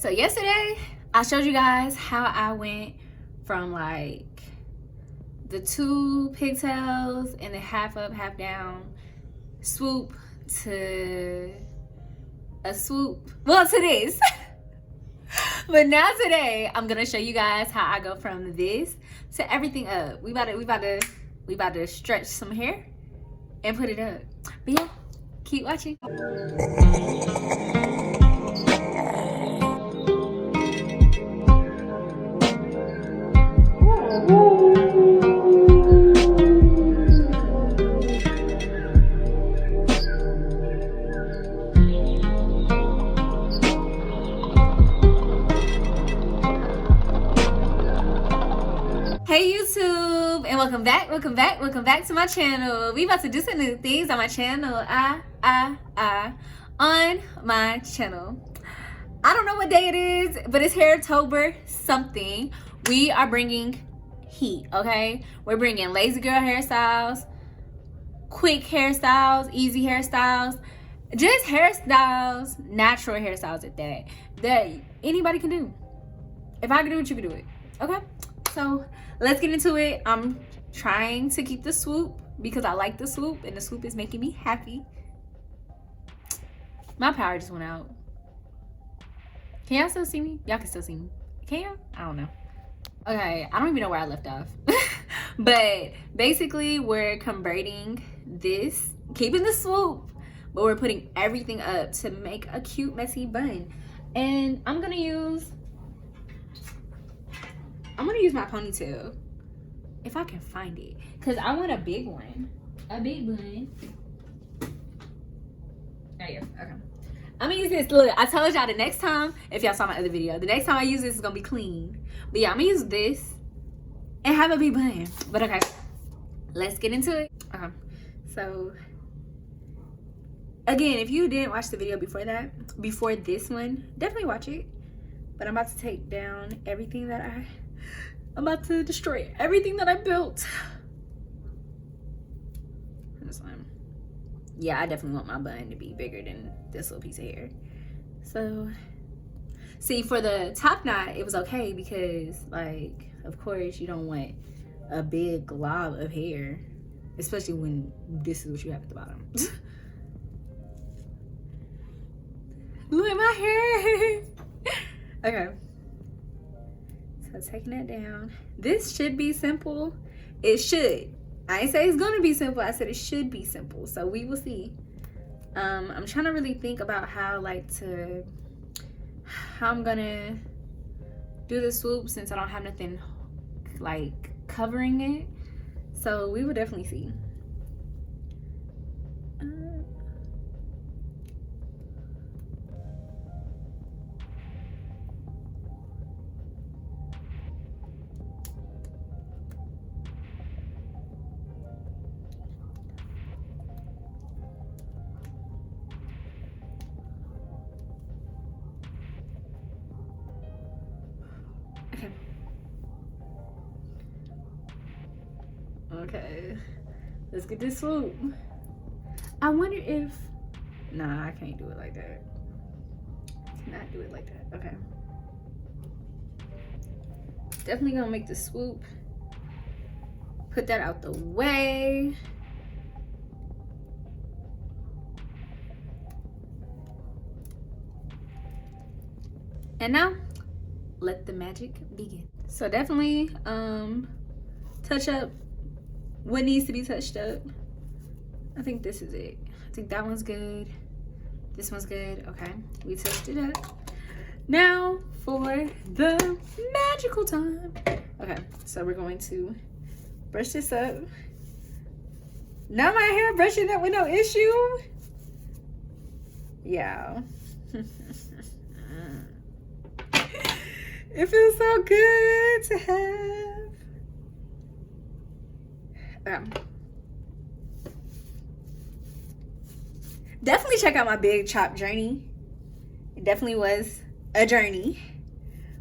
So yesterday I showed you guys how I went from like the 2 pigtails and the half up half down swoop to a swoop, well, to this. But now today I'm gonna show you guys how I go from this to everything up. We about to stretch some hair and put it up. But yeah, keep watching. Hey YouTube, and welcome back to my channel. We about to do some new things on my channel. On my channel. I don't know what day it is, but it's HAIRtober something. We are bringing heat, okay? We're bringing lazy girl hairstyles, quick hairstyles, easy hairstyles, just hairstyles, natural hairstyles at that anybody can do. If I can do it, you can do it, okay? So let's get into it. I'm trying to keep the swoop because I like the swoop and the swoop is making me happy. My power just went out. Can y'all still see me? Y'all can still see me. Can y'all? I don't know. Okay, I don't even know where I left off. But basically we're converting this, keeping the swoop, but we're putting everything up to make a cute messy bun. And I'm gonna use my ponytail if I can find it, because I want a big one, a big bun. There you go. Okay, I'm gonna use this. Look, I told y'all the next time, if y'all saw my other video, the next time I use this is gonna be clean. But yeah, I'm gonna use this and have a big bun. But okay, let's get into it. So again, if you didn't watch the video before this one, definitely watch it. But I'm about to take down everything that I'm about to destroy everything that I built. This one. Yeah, I definitely want my bun to be bigger than this little piece of hair. So, see, for the top knot, it was okay because, like, of course, you don't want a big glob of hair, especially when this is what you have at the bottom. Look at my hair. Okay. So taking that down. This should be simple. It should. I ain't say it's gonna be simple. I said it should be simple. So we will see. I'm trying to really think about how I'm gonna do the swoop since I don't have nothing like covering it. So we will definitely see. Okay, let's get this swoop. I wonder if, nah, I can't do it like that. I cannot do it like that. Okay. Definitely gonna make the swoop. Put that out the way. And now, let the magic begin. So definitely touch up what needs to be touched up. I think this is it. I think that one's good. This one's good. Okay, we touched it up. Now for the magical time. Okay, so we're going to brush this up. Now my hair brushing up with no issue. Yeah. It feels so good to have. Definitely check out my big chop journey. It definitely was a journey,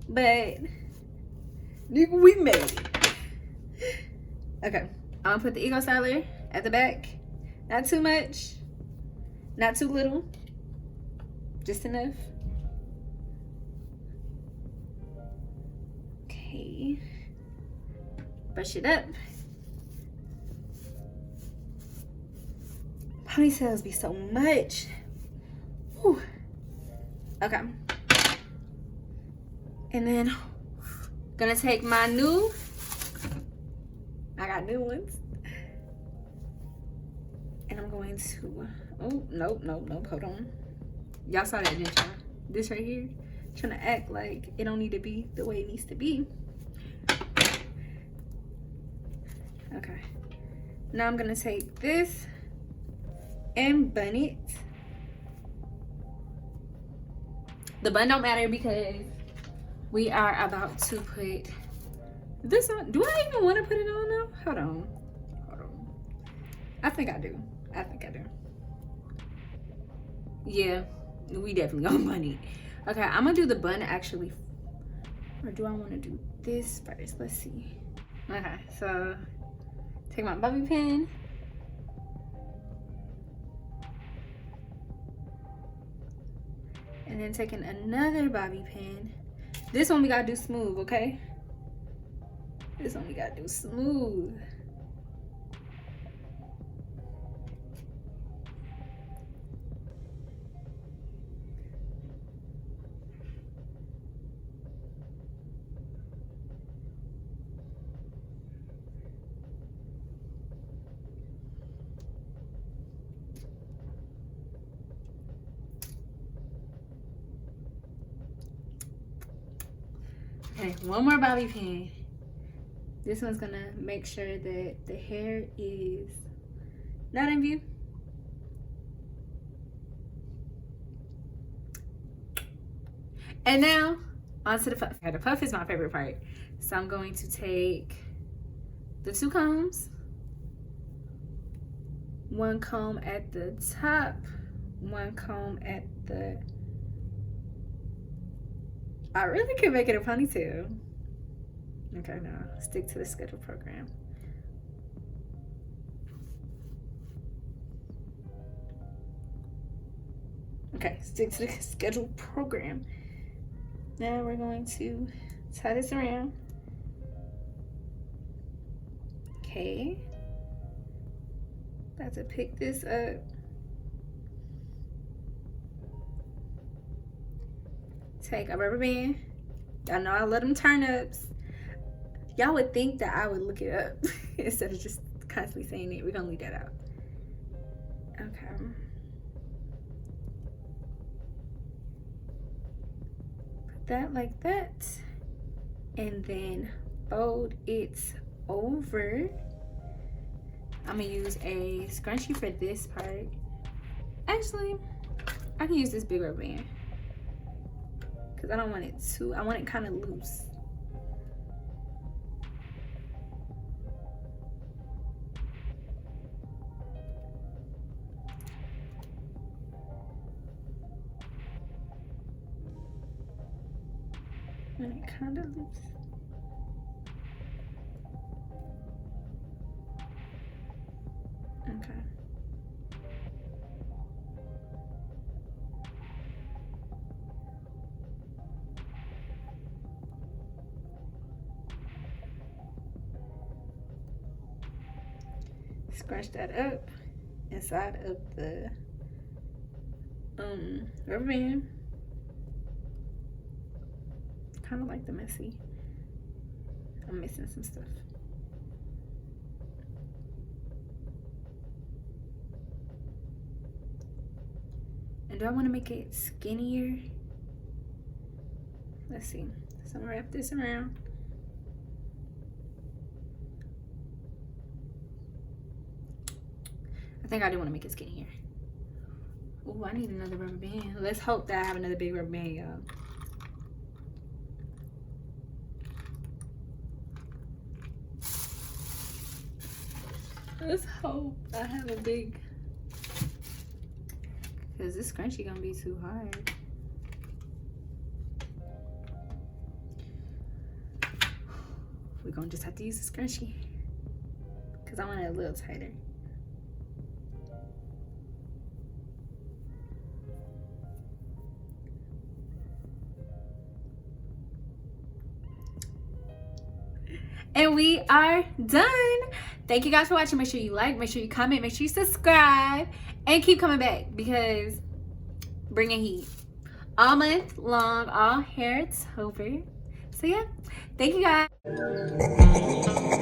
but we made it. Okay, I'm gonna put the Ego Styler at the back. Not too much, not too little, just enough. Brush it up. Ponytails be so much. Whew. Okay. And then gonna take my I got new ones. And I'm going to, oh, nope, hold on. Y'all saw that, didn't y'all? This right here, trying to act like it don't need to be the way it needs to be. Okay. Now I'm gonna take this and bun it. The bun don't matter because we are about to put this on. Do I even want to put it on now? Hold on. I think I do. Yeah, we definitely gonna bun it. Okay, I'm gonna do the bun actually. Or do I want to do this first? Let's see. Okay, so take my bobby pin. And then taking another bobby pin. This one we gotta do smooth, okay? This one we gotta do smooth. Okay, one more bobby pin. This one's gonna make sure that the hair is not in view. And now, onto the puff. The puff is my favorite part. So I'm going to take the 2 combs. 1 comb at the top, 1 comb at the... I really could make it a ponytail. Okay, no, stick to the schedule program. Okay, stick to the schedule program. Now we're going to tie this around. Okay. About to pick this up. Take a rubber band. Y'all know I love them turn-ups. Y'all would think that I would look it up instead of just constantly saying it. We're gonna leave that out. Okay. Put that like that. And then fold it over. I'm gonna use a scrunchie for this part. Actually, I can use this big rubber band. Because I don't want it too, I want it kind of loose. I want it kind of loose. Okay. Scrunch that up inside of the rubber band. Kind of like the messy. I'm missing some stuff. And do I want to make it skinnier? Let's see. So I'm gonna wrap this around. I think I do want to make it skinnier. Oh, I need another rubber band. Let's hope that I have another big rubber band, y'all. Let's hope I have a big, because this scrunchie gonna be too hard. We're gonna just have to use the scrunchie because I want it a little tighter. And we are done. Thank you guys for watching. Make sure you like, make sure you comment, make sure you subscribe, and keep coming back because bringing heat all month long, all Hairtober. So yeah, thank you guys.